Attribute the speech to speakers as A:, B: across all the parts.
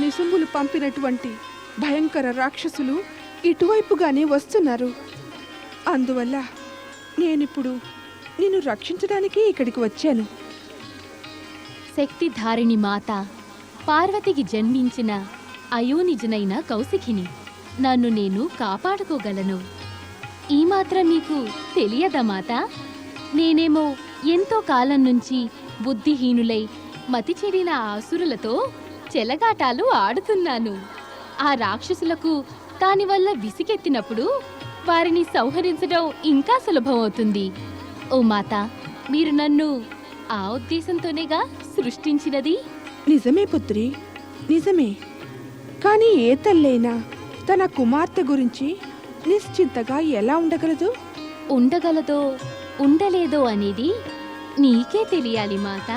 A: నిశుంభులు పంపినటువంటి భయంకర రాక్షసులు ఇటువైపుగానే వస్తున్నారు. అందువల్ల నేనిప్పుడు నిన్ను రక్షించడానికి ఇక్కడికి వచ్చాను.
B: శక్తిధారిణి మాత, పార్వతికి జన్మించిన అయోనిజనైన కౌశికిని. నన్ను నేను కాపాడుకోగలను. ఈ మాత్రం మీకు తెలియదా మాత? నేనేమో ఎంతో కాలం నుంచి బుద్ధిహీనులై మతి చెడిన ఆసురులతో చెలగాటాలు ఆడుతున్నాను. ఆ రాక్షసులకు దానివల్ల విసిగెత్తినప్పుడు వారిని సంహరించడం ఇంకా సులభమవుతుంది. ఓ మాత, మీరు నన్ను ఆ ఉద్దేశంతోనేగా సృష్టించినది?
A: నిజమే పుత్రి, నిజమే. కానీ ఏ తల్లైనా తన కుమార్తె గురించి నిశ్చింతగా ఎలా ఉండగలదు?
B: ఉండగలదో ఉండలేదో అనేది నీకే తెలియాలి మాత.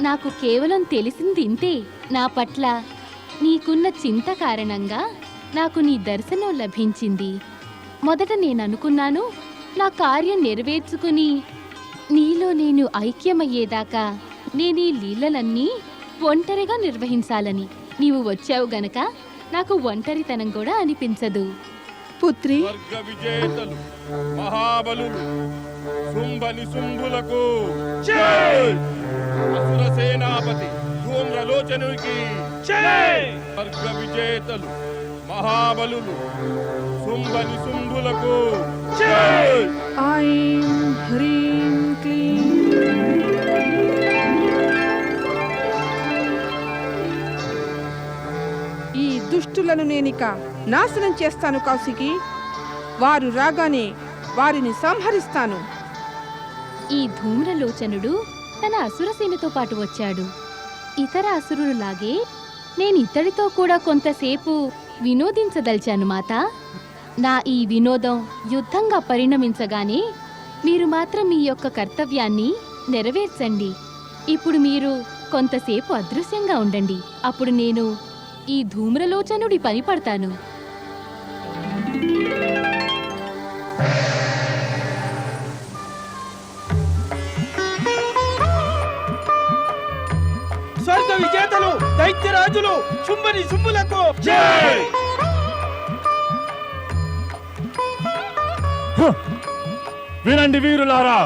B: నాకు కేవలం తెలిసింది ఇంతే. నా పట్ల నీకున్న చింత కారణంగా నాకు నీ దర్శనం లభించింది. మొదట నేననుకున్నాను, నా కార్యం నెరవేర్చుకుని నీలో నేను ఐక్యమయ్యేదాకా నేనీ లీలలన్నీ ఒంటరిగా నిర్వహించాలని. నీవు వచ్చావు గనక నాకు ఒంటరితనం కూడా అనిపించదు.
A: పుత్రి,
C: స్వర్గ విజేతలు మహాబలులు శుంభ నిశుంభులకు జై! అసుర సేనాపతి ధూమ్రలోచనునికి జై! స్వర్గ విజేతలు మహాబలులు శుంభ నిశుంభులకు జై!
A: ఐం హ్రీం క్లీం. ఈ దుష్టులను నేనిక నాశనం చేస్తాను కౌశికి. వారు రాగానే వారిని సంహరిస్తాను.
B: ఈ ధూమ్రలోచనుడు తన అసురసేనతో పాటు వచ్చాడు. ఇతర అసురులాగే నేను ఇతడితో కూడా కొంతసేపు వినోదించదలిచాను మాత. నా ఈ వినోదం యుద్ధంగా పరిణమించగానే మీరు మాత్రం మీ యొక్క కర్తవ్యాన్ని నెరవేర్చండి. ఇప్పుడు మీరు కొంతసేపు అదృశ్యంగా ఉండండి. అప్పుడు నేను ఈ ధూమ్రలోచనుడి పని పడతాను.
D: స్వర్గ విజేతలు దైత్యరాజులు శుంభని శుంభులకు
C: జై!
E: వినండి వీరులారా,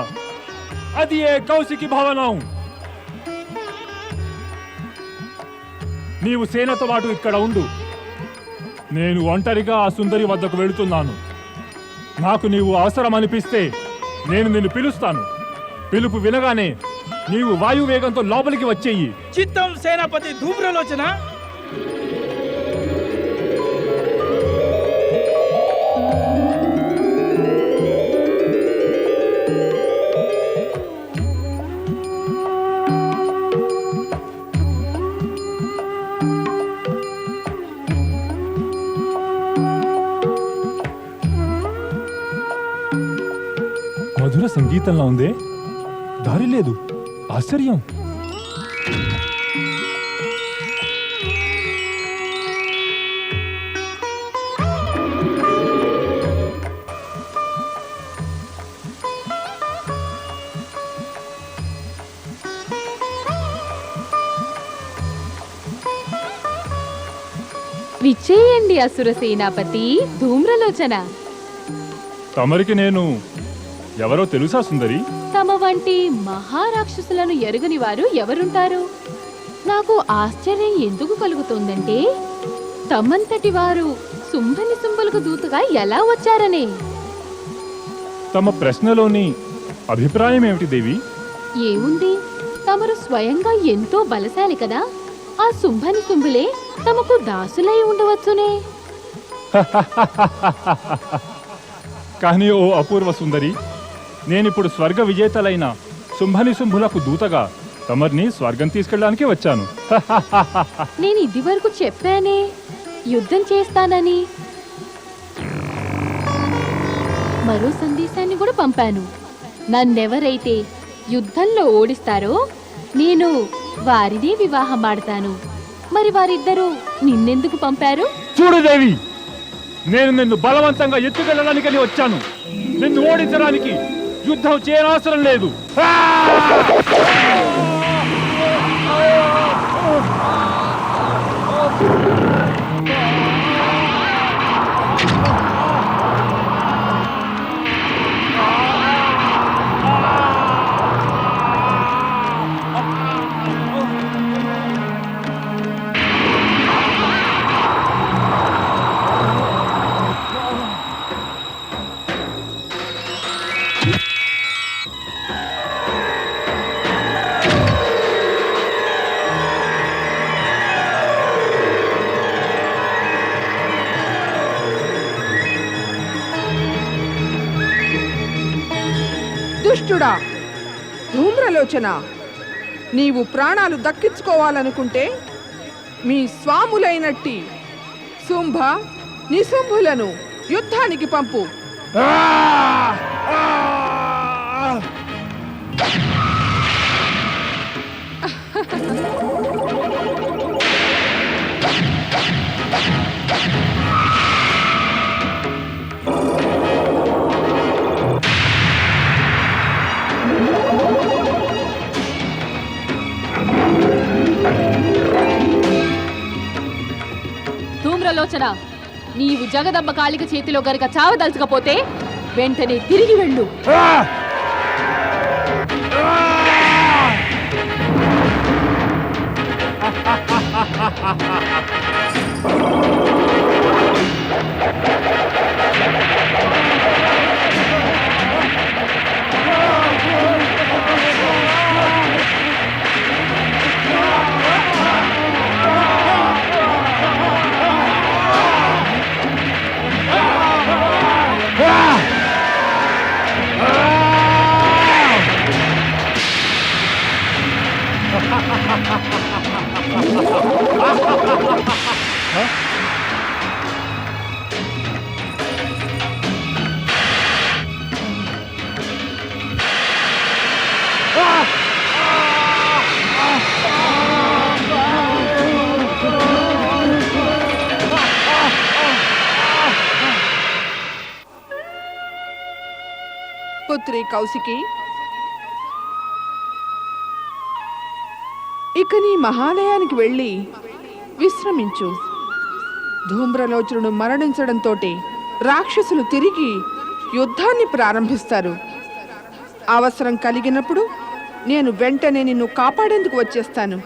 E: అది ఏ కౌశికి భవనం. నీవు సేనతో పాటు ఇక్కడ ఉండు. నేను ఒంటరిగా ఆ సుందరి వద్దకు వెళుతున్నాను. నాకు నీవు అవసరం అనిపిస్తే నేను నిన్ను పిలుస్తాను. పిలుపు వినగానే నీవు వాయువేగంతో లోపలికి వచ్చేయి.
D: చిత్తం సేనాపతి ధూమ్రలోచన.
E: మధుర సంగీతంలా ఉందే, దారి లేదు. ఆశ్చర్యం.
B: విచ్చేయండి అసుర సేనాపతి ధూమ్రలోచన.
E: తమరికి నేను ఎవరో తెలుసా సుందరి?
B: తమ వంటి మహారాక్షసులను ఎరుగని వారు ఎవరుంటారు? నాకు ఆశ్చర్యం ఎందుకు కలుగుతోందంటే తమంతటి వారు శుంభని శుంభులకు దూతగా ఎలా వచ్చారనే.
E: తమ ప్రశ్నలోని అభిప్రాయం ఏమిటి దేవి?
B: ఏముంది, తమరు స్వయంగా ఎంతో బలశాలి కదా. ఆ శుంభని శుంభులే తమకు దాసులై ఉండవచ్చునే.
E: కానీ ఓ అపూర్వ సుందరి, నేనిప్పుడు స్వర్గ విజేతలైన శుంభని శుంభులకు దూతగా తమర్ని స్వర్గం తీసుకెళ్ళడానికి వచ్చాను.
B: నేను ఇది వరకు చెప్పానే యుద్ధం చేస్తానని. మరో సందేశాన్ని కూడా పంపాను. నన్నెవరైతే యుద్ధంలో ఓడిస్తారో నేను వారినే వివాహం ఆడతాను. మరి వారిద్దరూ నిన్నెందుకు పంపారు?
E: చూడు దేవి, నేను నిన్ను బలవంతంగా ఎత్తుకెళ్ళడానికని వచ్చాను. నిన్ను ఓడించడానికి యుద్ధం చేయనవసరం లేదు.
A: దుష్టుడా ధూమ్రలోచన, నీవు ప్రాణాలు దక్కించుకోవాలనుకుంటే మీ స్వాములైనట్టి శుంభ నిశుంభులను యుద్ధానికి పంపు.
B: ధూమ్రలోచన, నీవు జగదమ్మ కాళిక చేతిలో గనుక చావదలుచకపోతే వెంటనే తిరిగి వెళ్ళు.
A: పుత్రి కౌశికి, ఇక నీ మహాలయానికి వెళ్ళి విశ్రమించు. ధూమ్రలోచనుడు మరణించడంతో రాక్షసులు తిరిగి యుద్ధాన్ని ప్రారంభిస్తారు. అవసరం కలిగినప్పుడు నేను వెంటనే నిన్ను కాపాడేందుకు వచ్చేస్తాను.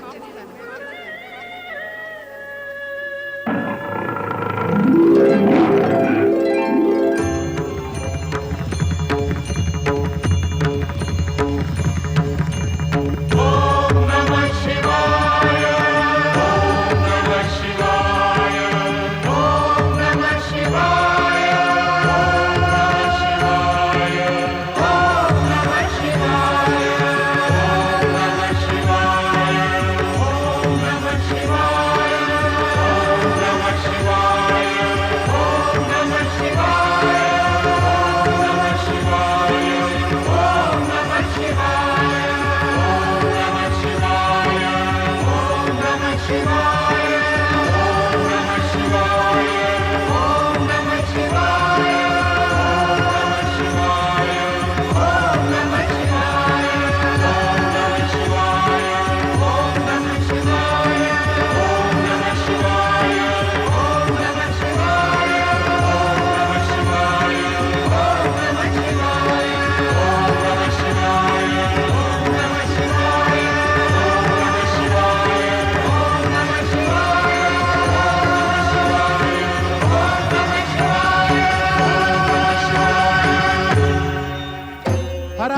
D: హర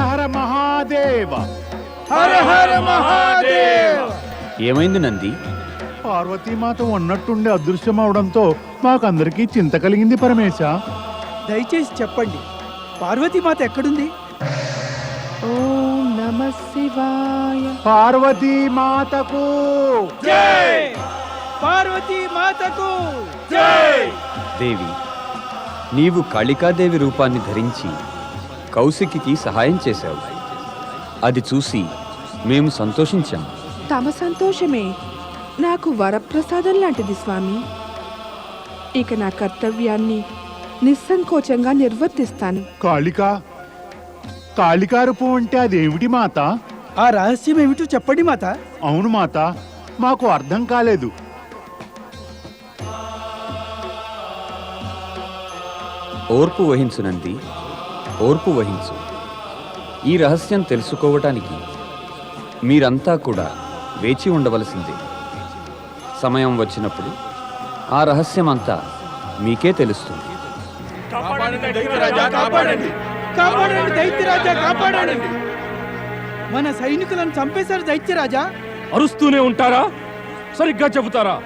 D: హర మహాదేవ.
F: ఏమైంది నంది?
G: పార్వతీమాత ఉన్నట్టుండి అదృశ్యం అవడంతో మాకందరికీ చింత కలిగింది పరమేశ.
D: దయచేసి చెప్పండి, పార్వతీమాత ఎక్కడుంది?
A: ఓం నమః శివాయ.
G: పార్వతీమాతకు
D: జై! పార్వతీమాతకు జై!
F: దేవి, నీవు కాళికాదేవి రూపాన్ని ధరించి కౌశికి సహాయం చేశావు. అది చూసి మేము సంతోషించాం.
A: తమ సంతోషమే నాకు వరప్రసాదం లాంటిది స్వామి. ఇక నా కర్తవ్యాన్ని నిస్సంకోచంగా నిర్వర్తిస్తాను.
G: కాళికా రూపం అంటే అదేమిటి మాత?
D: ఆ రహస్యం ఏమిటో చెప్పండి మాత.
G: అవును మాత, మాకు అర్థం కాలేదు.
F: ఓర్పు వహించు నంది, ఓర్పు వహించు. ఈ రహస్యం తెలుసుకోవటానికి మీరంతా కూడా వేచి ఉండవలసిందే. సమయం వచ్చినప్పుడు ఆ రహస్యం అంతా మీకే తెలుస్తుంది.
C: కాపాడండి దైత్యరాజా, కాపాడండి.
D: కాపాడండి దైత్యరాజా, కాపాడండి. మన సైనికులను చంపేశారు దైత్యరాజా.
C: అరుస్తూనే ఉంటారా? సరిగ్గా చెబుతారా?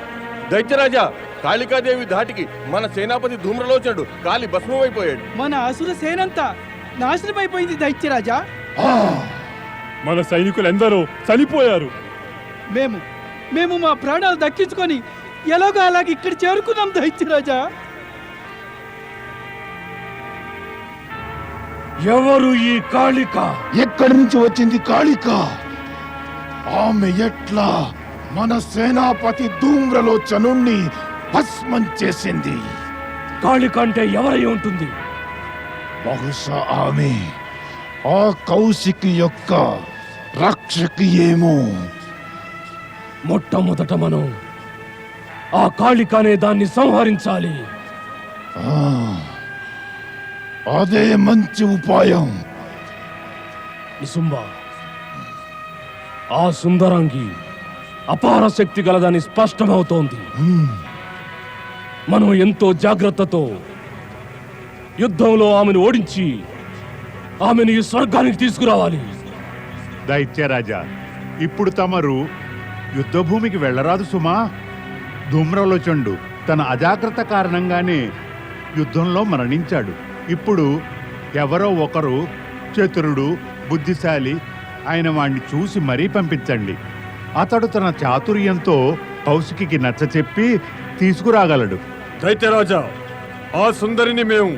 C: దైత్యరాజా, కాళికాదేవి ధాటికి మన సేనాపతి ధూమ్రలోచనుడు కాలి భస్మమైపోయాడు.
D: మన అసుర సేనంతా నాశనమైపోయింది దైత్యరాజా.
E: మన సైనికులెందరో చనిపోయారు.
D: మేము మా ప్రాణాలు దక్కించుకొని ఎలాగో అలాగే ఇక్కడ చేరుకున్నాం దైత్యరాజా.
C: ఎవరు ఈ కాళిక?
H: ఎక్కడి నుంచి వచ్చింది కాళిక? ఆమె ఎట్లా మన సేనాపతి ధూమ్రలోచనుణ్ణి భస్మం చేసింది?
C: కాళిక అంటే ఎవరై ఉంటుంది?
H: బహుశా ఆమె ఆ కౌశికి యొక్క రక్షకి ఏమో.
C: మొట్టమొదట మనం ఆ కాళిక అనే దాన్ని సంహరించాలి.
H: ఆ, అదే మంచి ఉపాయం.
C: నిసుంబ, ఆ సుందరాంగి అపార శక్తి గలదని స్పష్టమవుతోంది. మనం ఎంతో జాగ్రత్తతో యుద్ధంలో ఆమెను ఓడించి ఆమెను ఈ స్వర్గానికి తీసుకురావాలి.
G: దైత్యరాజా, ఇప్పుడు తమరు యుద్ధభూమికి వెళ్ళరాదు సుమా. ధూమ్రలోచనుడు తన అజాగ్రత్త కారణంగానే యుద్ధంలో మరణించాడు. ఇప్పుడు ఎవరో ఒకరు చతురుడు, బుద్ధిశాలి ఆయన వాణ్ణి చూసి మరీ పంపించండి. అతడు తన చాతుర్యంతో కౌశికి నచ్చచెప్పి తీసుకురాగలడు.
C: దైత్యరాజా, ఆ సుందరిని మేము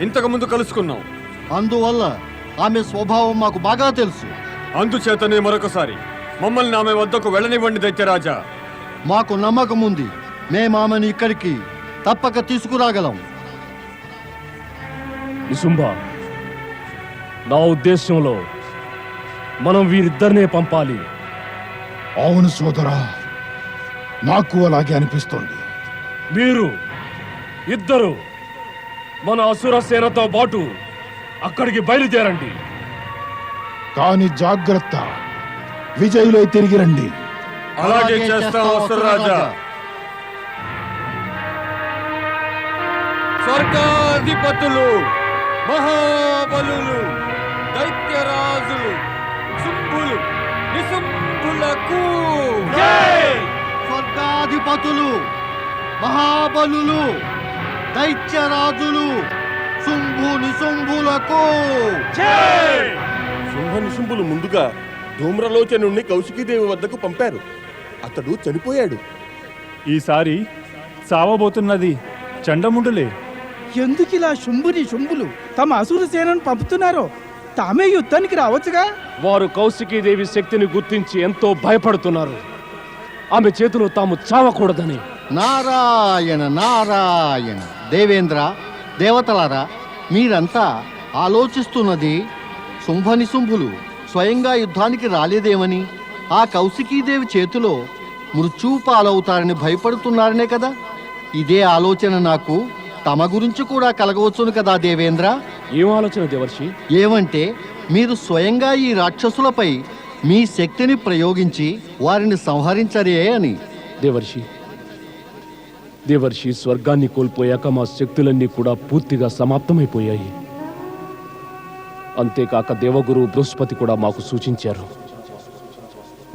C: ఇంతకు ముందు కలుసుకున్నాం.
I: అందువల్ల ఆమె స్వభావం మాకు బాగా తెలుసు.
C: అందుచేతనే మరొకసారి మమ్మల్ని ఆమె వద్దకు వెళ్ళనివ్వండి దైత్యరాజా.
I: మాకు నమ్మకం ఉంది. మేము ఆమెను ఇక్కడికి తప్పక తీసుకురాగలం.
C: నిసుంబ, నా ఉద్దేశంలో మనం వీరిద్దరినే పంపాలి.
H: అవును సోదరా, నాకు అలాగే అనిపిస్తోంది.
C: మీరు ఇద్దరు మన అసుర సేనతో పాటు అక్కడికి బయలుదేరండి.
H: కాని జాగ్రత్త, విజయులై తిరిగి రండి.
C: అలాగే చేస్తాం అసురరాజా. స్వర్గాధిపతులు, మహాబలులు, దైత్యరాజులు, శుంభులు, నిశుంభులకు
I: స్వర్గాధిపతులు, మహాబలులు, దైత్యరాజులు, శుంభు నిశుంభులకు
C: శుంభ నిశుంభులు ముందుగా ధూమ్రలోచనుణ్ణి కౌశికీదేవి వద్దకు పంపారు. అతడు చనిపోయాడు.
E: ఈసారి చావబోతున్నది చండముండులే.
D: ఎందుకిలా శుంభులు తమ అసుర సేనను పంపుతున్నారో తామే యుద్ధానికి రావచ్చుగా.
C: వారు కౌశికీదేవి శక్తిని గుర్తించి ఎంతో భయపడుతున్నారు. ఆమె చేతిలో తాము చావకూడదని.
I: నారాయణ నారాయణ. దేవేంద్ర, దేవతలారా, మీరంతా ఆలోచిస్తున్నది శుంభ నిశుంభులు స్వయంగా యుద్ధానికి రాలేదేమని, ఆ కౌశికీదేవి చేతిలో మృత్యువు పాలవుతారని భయపడుతున్నారనే కదా. ఇదే ఆలోచన నాకు తమ గురించి కూడా కలగవచ్చును కదా దేవేంద్ర.
C: ఏం ఆలోచన దేవర్షి?
I: ఏమంటే మీరు స్వయంగా ఈ రాక్షసులపై మీ శక్తిని ప్రయోగించి వారిని సంహరించరే అని.
C: దేవర్షి, స్వర్గాన్ని కోల్పోయాక మా శక్తులన్నీ కూడా పూర్తిగా సమాప్తమైపోయాయి. అంతేకాక దేవగురు బృహస్పతి కూడా మాకు సూచించారు,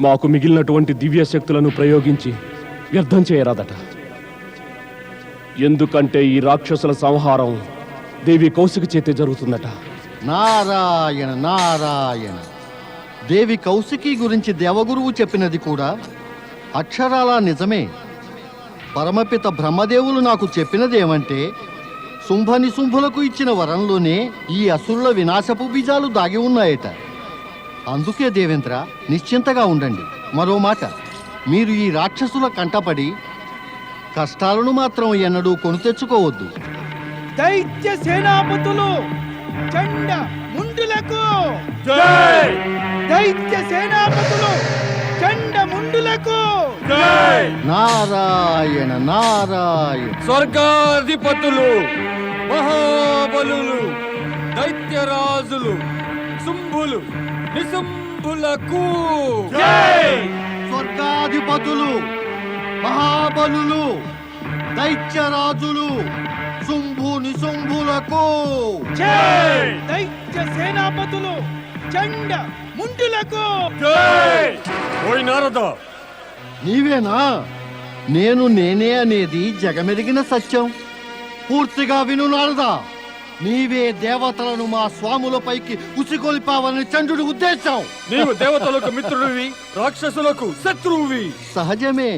C: మాకు మిగిలినటువంటి దివ్య శక్తులను ప్రయోగించి వ్యర్థం చేయరాదట. ఎందుకంటే ఈ రాక్షసుల సంహారం దేవి కౌశిక చేతే జరుగుతుందట.
I: నారాయణ నారాయణ. దేవి కౌశికి గురించి దేవగురువు చెప్పినది కూడా అక్షరాలా నిజమే. పరమపిత బ్రహ్మదేవులు నాకు చెప్పినదేమంటే, శుంభ నిశుంభులకు ఇచ్చిన వరంలోనే ఈ అసురుల వినాశపు బీజాలు దాగి ఉన్నాయట. అందుకే దేవేంద్ర, నిశ్చింతగా ఉండండి. మరో మాట, మీరు ఈ రాక్షసుల కంటపడి కష్టాలను మాత్రం ఎన్నడూ కొని తెచ్చుకోవద్దు.
D: దైత్య సేనాపతులు, చండ ముండులకు దైత్య సేనాపతులు, చండ ముండులకు
I: నారాయణ నారాయణ.
C: స్వర్గాధిపతులు, మహాబలులు, దైత్యరాజులు, శుంభులు, నిశుంభులకు
I: స్వర్గాధిపతులు, మహాబలులు, దైత్యరాజులు, శుంభు నిశుంభులకు
D: దైత్య సేనాపతులు, చండ ముండులకు.
C: ఓయ్ నారద,
I: నీవేనా? నేనే అనేది జగమెరిగిన సత్యం. పూర్తిగా విను నారదా. నీవే దేవతలను మా స్వాములపైకి ఉసిగొల్పావని చంద్రుడి ఉద్దేశం.
F: నీవు దేవతలకు మిత్రుడివి, రాక్షసులకు శత్రువువి.
I: సహజమే,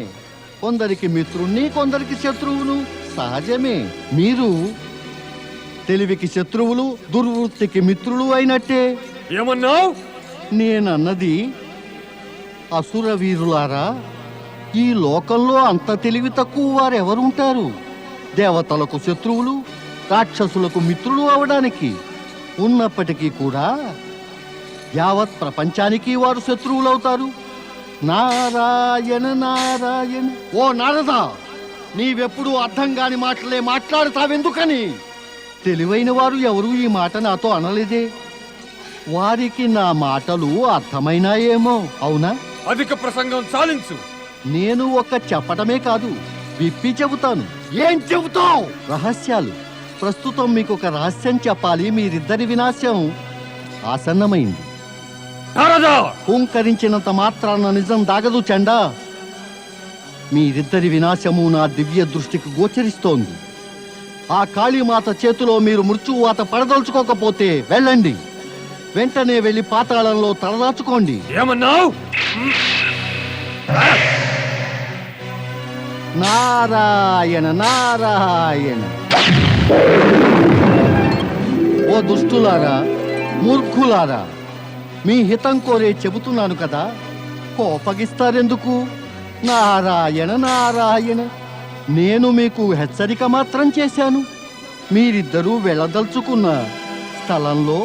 I: కొందరికి మిత్రుణ్ణి కొందరికి శత్రువును. సహజమే. మీరు తెలివికి శత్రువులు, దుర్వృత్తికి మిత్రులు అయినట్టే.
F: ఏమన్నావు?
I: నేనన్నది అసుర వీరులారా, ఈ లోకంలో అంత తెలివి తక్కువ వారెవరుంటారు? దేవతలకు శత్రువులు, రాక్షసులకు మిత్రులు అవడానికి. ఉన్నప్పటికీ కూడా యావత్ ప్రపంచానికి వారు శత్రువులవుతారు. నారాయణ నారాయణ. ఓ నారద, నీవెప్పుడు అర్థం కాని మాటలే మాట్లాడతావెందుకని? తెలివైన వారు ఎవరు ఈ మాట నాతో అనలేదే. వారికి నా మాటలు అర్థమైనాయేమో. అవునా?
F: అధిక ప్రసంగం చాలించు.
I: నేను ఒక్క చెప్పటమే కాదు, విప్పి చెబుతాను. ఏం చెబుతావు? రహస్యాలు. ప్రస్తుతం మీకు ఒక రహస్యం చెప్పాలి. మీరిద్దరి వినాశం ఆసన్నమైంది. హూంకరించినంత మాత్రాన నిజం దాగదు చండా. మీరిద్దరి వినాశము నా దివ్య దృష్టికి గోచరిస్తోంది. ఆ కాళీమాత చేతిలో మీరు మృత్యువాత పడదలుచుకోకపోతే వెళ్ళండి. వెంటనే వెళ్ళి పాతాళంలో తలదాచుకోండి.
F: ఏమన్నావు?
I: నారాయణ నారాయణ. ఓ దుష్టులారా, మూర్ఖులారా, మీ హితం కోరే చెబుతున్నాను కదా, కోపగిస్తారెందుకు? నారాయణ నారాయణ. నేను మీకు హెచ్చరిక మాత్రం చేశాను. మీరిద్దరూ వెళ్ళదలుచుకున్న స్థలంలో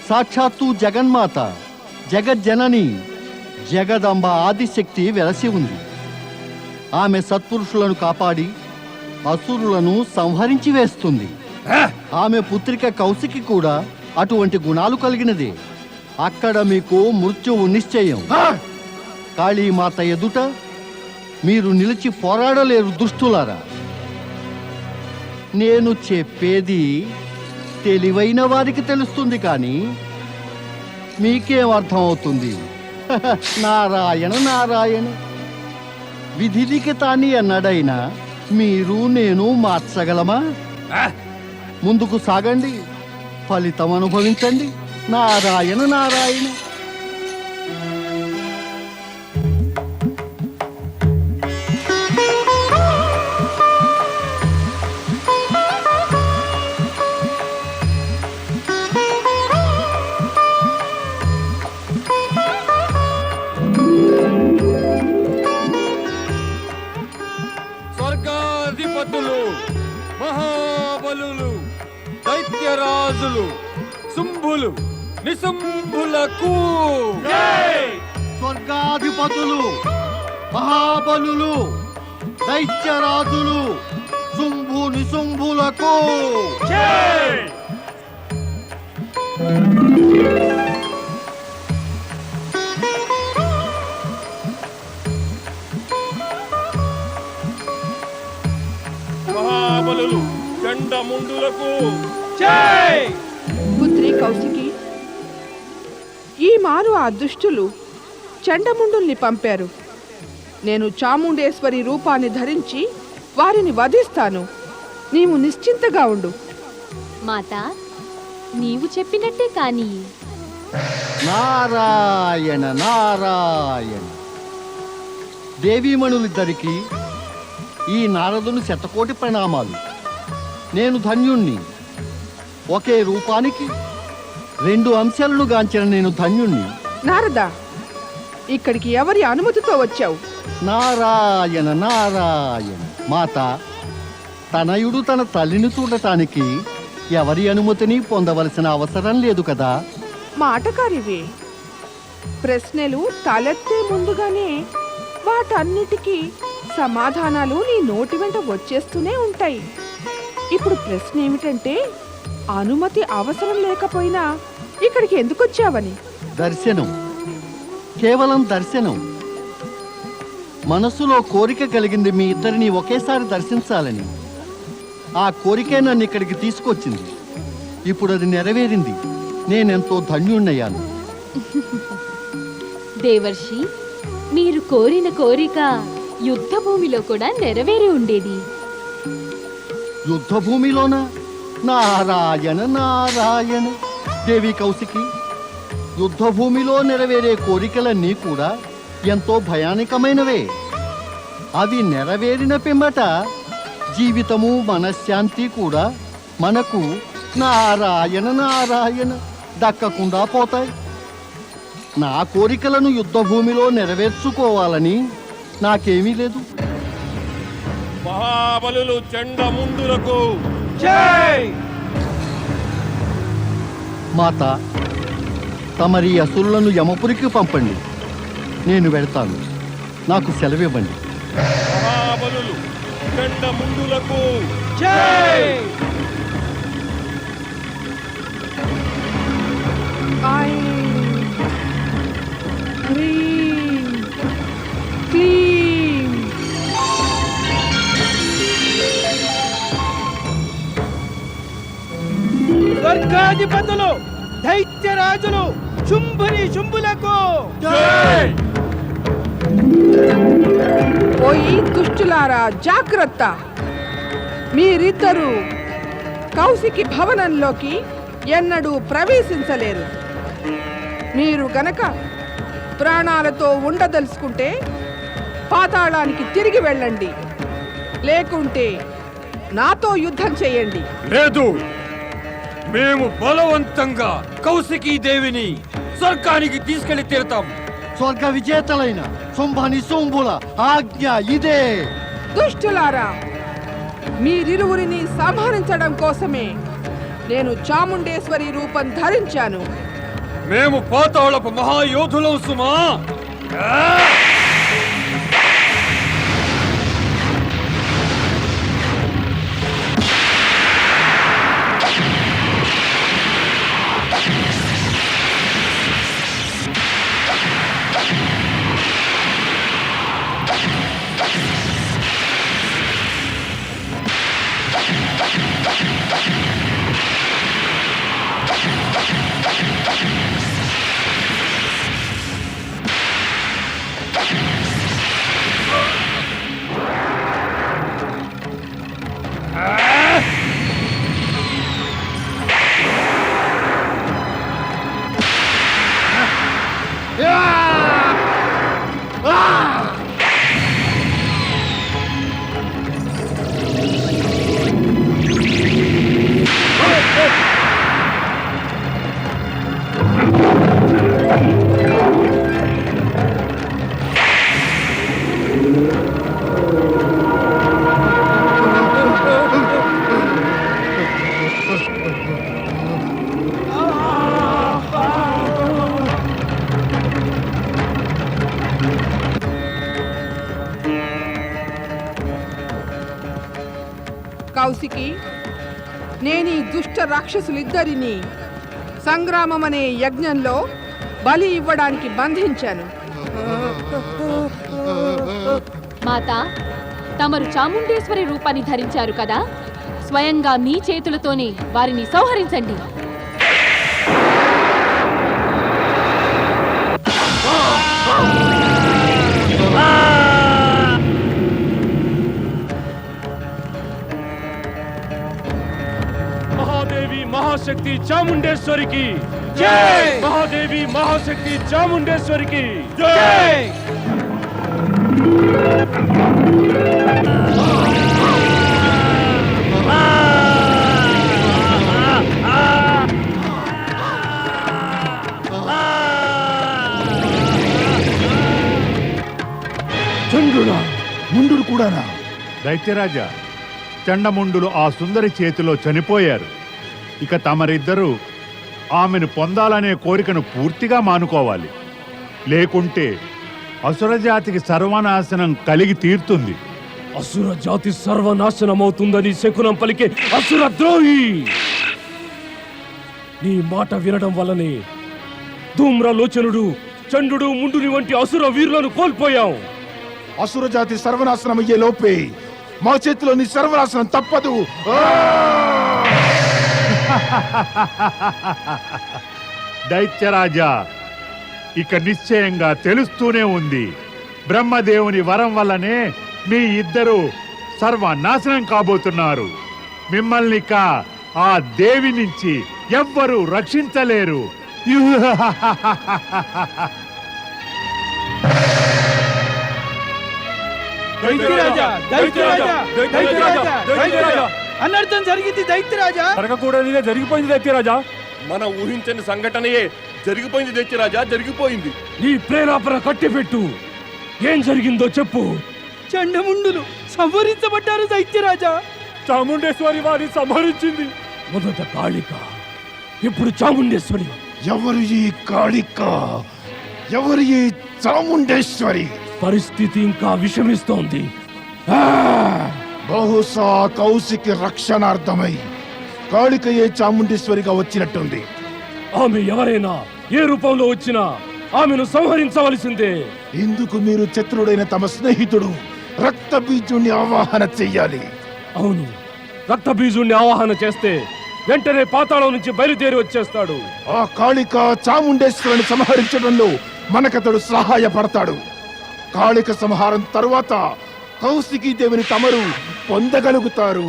I: సాక్షాత్తు జగన్మాత, జగజ్జనని, జగదంబ ఆదిశక్తి వెలసి ఉంది. ఆమె సత్పురుషులను కాపాడి అసురులను సంహరించి వేస్తుంది. ఆమె పుత్రిక కౌశికి కూడా అటువంటి గుణాలు కలిగినదే. అక్కడ మీకు మృత్యువు నిశ్చయం. కాళీమాత ఎదుట మీరు నిలిచి పోరాడలేరు దుష్టులారా. నేను చెప్పేది తెలివైన వారికి తెలుస్తుంది, కానీ మీకేం అర్థం అవుతుంది? నారాయణ నారాయణ. విధి లిఖితాన్ని అన్నాడైనా మీరు నేను మార్చగలమా? ముందుకు సాగండి, ఫలితం అనుభవించండి. నారాయణ నారాయణ.
F: స్వర్గాధిపతులు, మహాబలులు, దైత్యరాజులు, శుంభులు, నిశుంభులకు
I: స్వర్గాధిపతులు, మహాబలులు, దైత్యరాజులు, శుంభు నిశుంభులకు
E: మహాబలులు, చండముండులకు
A: పుత్రి కౌశికి, ఈ మారు ఆ దుష్టులు చండముండుల్ని పంపారు. నేను చాముండేశ్వరి రూపాన్ని ధరించి వారిని వధిస్తాను. నీవు నిశ్చింతగా ఉండు.
B: మాత, నీవు చెప్పినట్టే కాని.
I: నారాయణ నారాయణ. దేవీమణులిద్దరికీ ఈ నారదుని శతకోటి ప్రణామాలు. నేను ధన్యుణ్ణి. ఒకే రూపానికి రెండు అంశాలను గాంచిన నేను ధన్యుణ్ణి.
A: నారదా, ఇక్కడికి ఎవరి అనుమతితో వచ్చావు?
I: నారాయణ నారాయణ. మాత, తనయుడు తన తల్లిని చూడటానికి ఎవరి అనుమతిని పొందవలసిన అవసరం లేదు కదా.
A: మాటకారివే. ప్రశ్నలు తలెత్తే ముందుగానే వాటన్నిటికీ సమాధానాలు నీ నోటి వెంట వచ్చేస్తూనే ఉంటాయి. ఇప్పుడు ప్రశ్న ఏమిటంటే, అనుమతి అవసరం లేకపోయినా ఇక్కడికి ఎందుకు వచ్చావని.
I: దర్శనం, కేవలం దర్శనం. మనసులో కోరిక కలిగింది మీ ఇద్దరిని ఒకేసారి దర్శించాలని. ఆ కోరికే నన్ను ఇక్కడికి తీసుకొచ్చింది. ఇప్పుడు అది నెరవేరింది. నేనెంతో ధన్యుణ్ణయ్యాను.
B: దేవర్షి, మీరు కోరిన కోరిక యుద్ధ భూమిలో కూడా నెరవేరి ఉండేది.
I: యుద్ధ భూమిలోనా? నారాయణ నారాయణ. దేవి కౌశికి, యుద్ధభూమిలో నెరవేరే కోరికలన్నీ కూడా ఎంతో భయానకమైనవే. అవి నెరవేరిన పిమ్మట జీవితము మనశ్శాంతి కూడా మనకు నారాయణ నారాయణ దక్కకుండా పోతాయి. నా కోరికలను యుద్ధభూమిలో నెరవేర్చుకోవాలని నాకేమీ లేదు.
F: మహాబలులు చండముండులకు
I: మాత, తమరి అసురులను యమపురికి పంపండి. నేను వెళ్తాను. నాకు సెలవివ్వండి.
F: మహాబలులు చండముండులకు
A: ఐం హ్రీం క్లీం.
D: స్వర్గాధిపతులు, దైత్యరాజులు, శుంభుని శుంభులకు
A: ఓయి దుష్టులారా, జాగ్రత్త! మీరిద్దరూ కౌశికి భవనంలోకి ఎన్నడూ ప్రవేశించలేరు. మీరు గనక ప్రాణాలతో ఉండదలుచుకుంటే పాతాళానికి తిరిగి వెళ్ళండి, లేకుంటే నాతో యుద్ధం చేయండి.
F: లేదు, మేము బలవంతంగా కౌశికీ దేవిని స్వర్గానికి తీసుకెళ్లి తీరుతాం.
I: స్వర్గ విజేతలైన శుంభని శుంభుల ఆజ్ఞ ఇదే.
A: దుష్టులారా, మీరిరువురిని సంహరించడం కోసమే నేను చాముండేశ్వరి రూపం ధరించాను.
F: మేము పాతాళపు మహాయోధులం సుమా.
A: కౌశికి, నేను ఈ దుష్ట రాక్షసులిద్దరినీ సంగ్రామం అనే యజ్ఞంలో బలి ఇవ్వడానికి బంధించాను.
B: మాత, తమరు చాముండేశ్వరి రూపాన్ని ధరించారు కదా, స్వయంగా మీ చేతులతోనే వారిని సంహరించండి.
C: మహాదేవి మహాశక్తి చాముండేశ్వరికి జై! మహాదేవి మహాశక్తి చాముండేశ్వరికి జై!
H: చంద్రుడా, ముందుడు కూడానా?
G: దైత్యరాజా, చండముండులు ఆ సుందరి చేతిలో చనిపోయారు. ఇక తమరిద్దరూ ఆమెను పొందాలనే కోరికను పూర్తిగా మానుకోవాలి. లేకుంటే అసురజాతికి సర్వనాశనం కలిగి తీరుతుంది.
C: అసుర జాతి సర్వనాశనమవుతుందని శకునం పలికే అసుర ద్రోహి! నీ మాట వినడం వల్లనే ధూమ్రలోచనుడు, చండుడు, ముండుని వంటి అసుర వీరులను కోల్పోయాం.
H: అసుర జాతి సర్వనాశనం అయ్యే లోపే మా చేతిలో నీ సర్వనాశనం తప్పదు.
G: దైత్యరాజా, ఇక నిశ్చయంగా తెలుస్తూనే ఉంది. బ్రహ్మదేవుని వరం వల్లనే మీ ఇద్దరు సర్వనాశనం కాబోతున్నారు. మిమ్మల్ని ఆ దేవి నుంచి ఎవ్వరూ రక్షించలేరు.
D: దైత్యరాజా, దైత్యరాజా, దైత్యరాజా, దైత్యరాజా! అనర్థం జరిగింది దైత్యరాజా.
E: జరగకూడనిదే జరిగిపోయింది దైత్యరాజా.
F: మనం ఊహించని సంఘటనయే జరిగిపోయింది దైత్యరాజా, జరిగిపోయింది.
C: నీ ప్రేలాపన కట్టిపెట్టు. ఏం జరిగిందో చెప్పు.
D: చండముండులు సంహరించబడ్డారు దైత్యరాజా.
E: చాముండేశ్వరి వారిని సంహరించింది.
C: మొదట కాళిక, ఇప్పుడు చాముండేశ్వరి.
H: ఎవరు ఈ కాళిక? ఎవరు ఈ చాముండేశ్వరి?
C: పరిస్థితి ఇంకా విషమిస్తోంది.
H: బహుశా కౌశికి రక్షణార్థమై కాళికయే చాముండేశ్వరిగా వచ్చినట్టుంది.
C: ఆమె ఎవరైనా ఏ రూపంలో వచ్చినా ఆమెను సంహరించవలసిందే.
H: ఇందుకు మీరు శత్రుడైన తమ స్నేహితుడు రక్తబీజుణ్ణి ఆవాహన చెయ్యాలి.
C: అవును, రక్తబీజుణ్ణి ఆవాహన చేస్తే వెంటనే పాతాళం నుంచి బయలుదేరి వచ్చేస్తాడు.
H: ఆ కాళిక చాముండేశ్వరిని సంహరించడంలో మనకతడు సహాయపడతాడు. కాళిక సంహారం తరువాత కౌశికీ దేవిని తమరు పొందగలుగుతారు.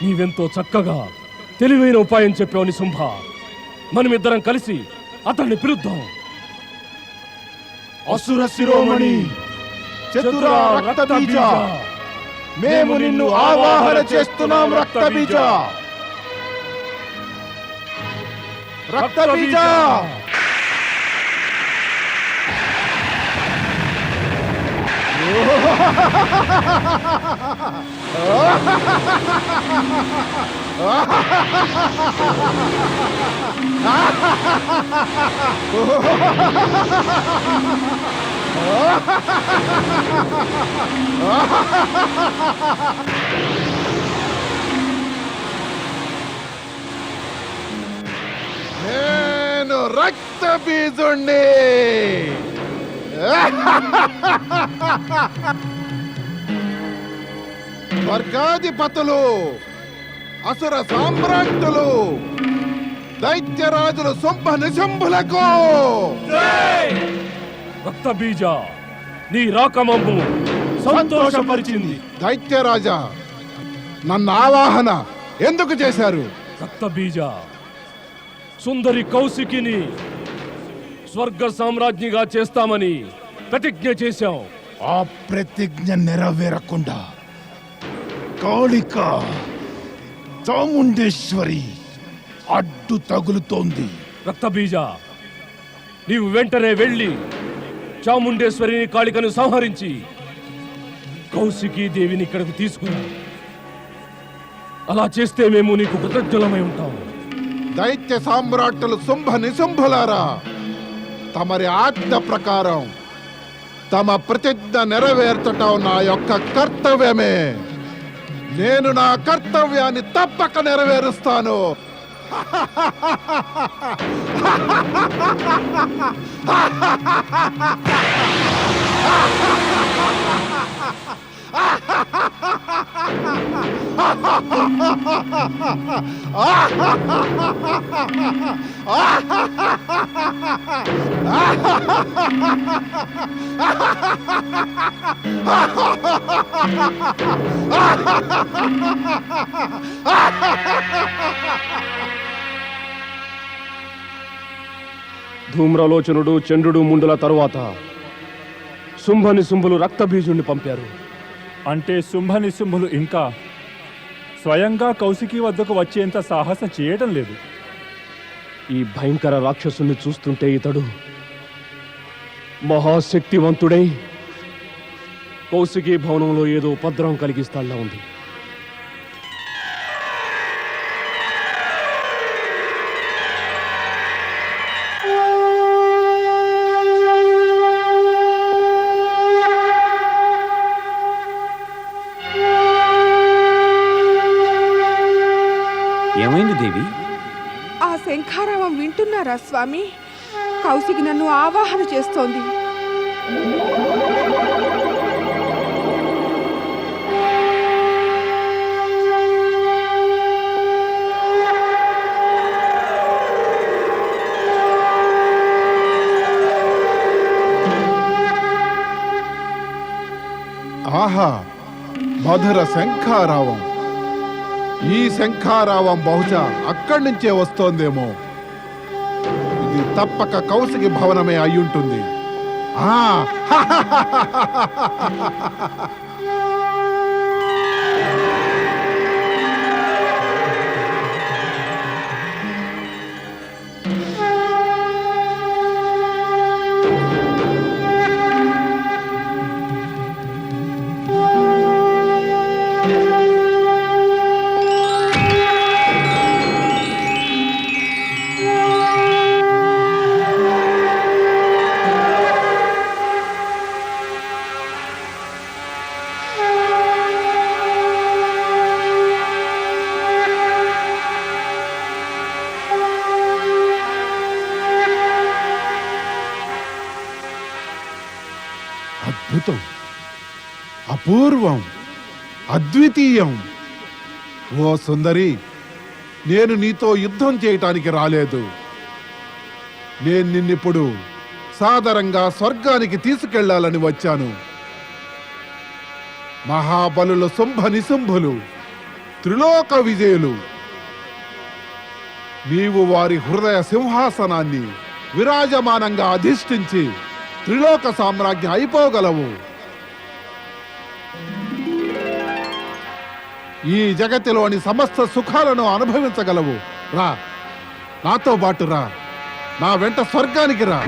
C: నీవెంతో చక్కగా తెలివైన ఉపాయం చెప్పావు నిశుంభ. మనమిద్దరం కలిసి అతన్ని పిలుద్దాం.
H: అసుర శిరోమణి చతుర రక్తబీజ, మేము నిన్ను ఆవాహన చేస్తున్నాం. రక్తబీజ, రక్తబీజ! నేను రక్తబీజుణ్ణి. స్వర్గాధిపతులు, అసుర సామ్రాట్టులు, దైత్యరాజులు శుంభ నిశంభులకు
C: రక్తబీజ, నీ రాకమమ్ము సంతోషపరిచింది.
H: దైత్యరాజా, నన్ను ఆవాహన ఎందుకు చేశారు?
C: రక్తబీజ, సుందరి కౌశికిని స్వర్గ సామ్రాజ్ఞిగా చేస్తామని ప్రతిజ్ఞ చేశాం.
H: ఆ ప్రతిజ్ఞ నెరవేరకుండా కాళిక చాముండేశ్వరి అడ్డు తగులుతోంది.
C: రక్తబీజ, నీవు వెంటనే వెళ్ళి చాముండేశ్వరిని కాళికను సంహరించి కౌశికీ దేవిని ఇక్కడకు తీసుకురా. అలా చేస్తే మేము నీకు కృతజ్ఞులమై ఉంటాం.
H: దైత్య సామ్రాట్టులు శుంభ నిశుంభులారా, తమరి ఆజ్ఞ ప్రకారం తమ ప్రతిజ్ఞ నెరవేర్చటం నా యొక్క కర్తవ్యమే. నేను నా కర్తవ్యాన్ని తప్పక నెరవేరుస్తాను.
C: ధూమ్రలోచనుడు, చంద్రుడు ముందుల తరువాత శుంభనిశుంభులు రక్తబీజుణ్ణి పంపారు.
E: అంటే శుంభనిశుంభులు ఇంకా స్వయంగా కౌశికి వద్దకు వచ్చేంత సాహసం చేయటం లేదు.
C: ఈ భయంకర రాక్షసుని చూస్తుంటే ఇతడు మహాశక్తివంతుడై కౌశికీ భవనంలో ఏదో ఉపద్రవం కలిగిస్తాళ్లా ఉంది.
F: ఏమైంది దేవి?
A: ఆ శంఖారావం వింటున్నారా స్వామి? కౌశికి నన్ను ఆవాహన చేస్తోంది.
H: ఆహా, మధుర శంఖారావం! ఈ శంఖారావం బహుశా అక్కడి నుంచే వస్తోందేమో. ఇది తప్పక కౌశికి భవనమే అయ్యుంటుంది. ఆ అద్భుతం, అపూర్వం, అద్వితీయం. ఓ సుందరి, నేను నీతో యుద్ధం చేయటానికి రాలేదు. నేను నిన్నిప్పుడు సాదరంగా స్వర్గానికి తీసుకెళ్లాలని వచ్చాను. మహాబలుల శుంభ నిశుంభులు త్రిలోక విజయులు. నీవు వారి హృదయ సింహాసనాన్ని విరాజమానంగా అధిష్ఠించి త్రిలోక సామ్రాజ్యం అయిపోగలవు. ఈ జగతిలోని సమస్త సుఖాలను అనుభవించగలవు. రా, నాతో పాటు రా, నా వెంట స్వర్గానికి రా.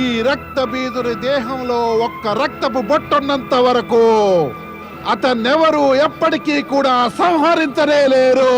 H: ఈ రక్త బీదుని దేహంలో ఒక్క రక్తపు బొట్టున్నంత వరకు అతన్నెవరూ ఎప్పటికీ కూడా సంహరించనే లేరు.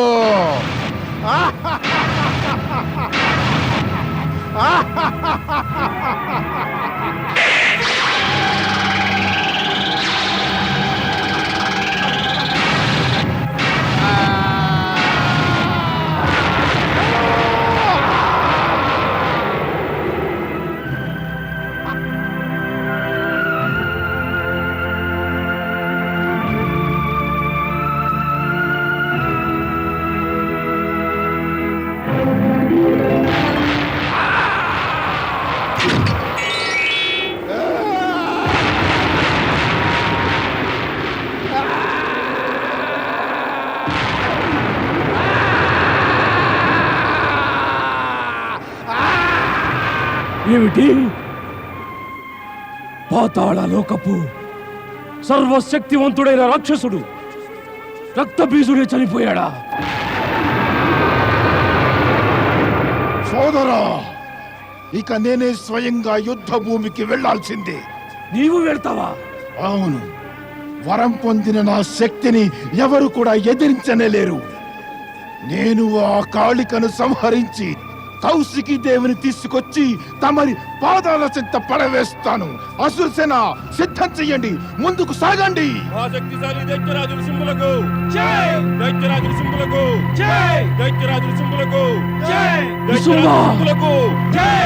C: ఏమిటి? పాతాళ లోకపు సర్వశక్తివంతుడైన రాక్షసుడు రక్తబీజుడే చనిపోయాడా?
H: సోదరా, ఇక నేనే స్వయంగా యుద్ధ భూమికి వెళ్లాల్సిందే.
C: నీవు వెళ్తావా?
H: అవును, వరం పొందిన నా శక్తిని ఎవరు కూడా ఎదిరించనే లేరు. నేను ఆ కాళికను సంహరించి కౌశికి దేవిని తీసుకొచ్చి తమరి పాదాల చెంత పడవేస్తాను. అసురసేన సిద్ధం చెయ్యండి, ముందుకు సాగండి.
F: మా శక్తిశాలి దైత్యరాజుల శుంభులకు జై! దైత్యరాజుల శుంభులకు జై! దైత్యరాజుల శుంభులకు జై! దైత్యరాజుల శుంభులకు జై!